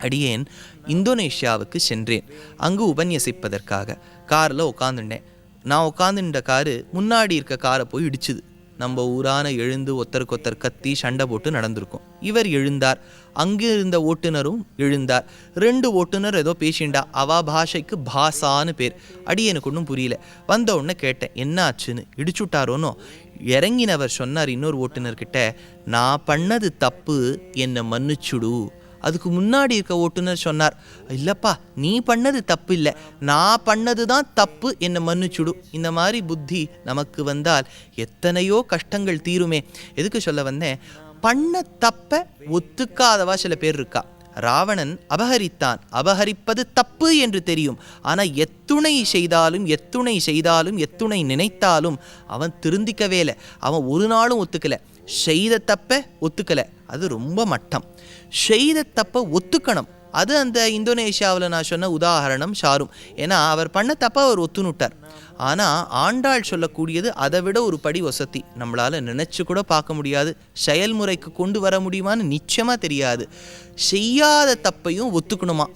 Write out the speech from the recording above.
அடியேன் இந்தோனேஷியாவுக்கு சென்றேன். அங்கு உபன்யசிப்பதற்காக காரில் உட்காந்துட்டேன். நான் உட்காந்துட்ட காரு முன்னாடி இருக்க காரை போய் இடிச்சுது. நம்ம ஊரான எழுந்து ஒருத்தருக்கொத்தர் கத்தி சண்டை போட்டு நடந்திருக்கும். இவர் எழுந்தார், அங்கே இருந்த ஓட்டுநரும் எழுந்தார். 2 ஓட்டுநர் ஏதோ பேசிண்டா. அவா பாஷைக்கு பாசான்னு பேர். அடியேனுக்கு ஒன்றும் புரியல. வந்த உடனே கேட்டேன், என்ன ஆச்சுன்னு. இடிச்சுட்டாரோனோ. இறங்கினவர் சொன்னார் இன்னொரு ஓட்டுநர்கிட்ட, நான் பண்ணது தப்பு, என்னை மன்னிச்சுடு. அதுக்கு முன்னாடி இருக்க ஓட்டுநர் சொன்னார், இல்லைப்பா நீ பண்ணது தப்பு இல்லை, நான் பண்ணது தான் தப்பு, என்னை மன்னிச்சுடு. இந்த மாதிரி புத்தி நமக்கு வந்தால் எத்தனையோ கஷ்டங்கள் தீருமே. எதுக்கு சொல்ல வந்தேன், பண்ண தப்ப ஒத்துக்காதவா சில பேர் இருக்கா. ராவணன் அபகரித்தான், அபகரிப்பது தப்பு என்று தெரியும். ஆனால் எத்துணை செய்தாலும் எத்துணை நினைத்தாலும் அவன் திருந்திக்கவே இல்லை. அவன் ஒரு நாளும் ஒத்துக்கலை. செய்த தப்ப ஒத்துக்கலை, அது ரொம்ப மட்டம். செய்த தப்ப ஒத்துக்கணும். அது அந்த இந்தோனேஷியாவில் நான் சொன்ன உதாரணம் சாரும். ஏன்னா அவர் பண்ண தப்ப அவர் ஒத்துனுட்டார். ஆனால் ஆண்டாள் சொல்லக்கூடியது அதை விட ஒரு படி வசதி. நம்மளால் நினச்சி கூட பார்க்க முடியாது, செயல்முறைக்கு கொண்டு வர முடியுமான்னு நிச்சயமாக தெரியாது. செய்யாத தப்பையும் ஒத்துக்கணுமா.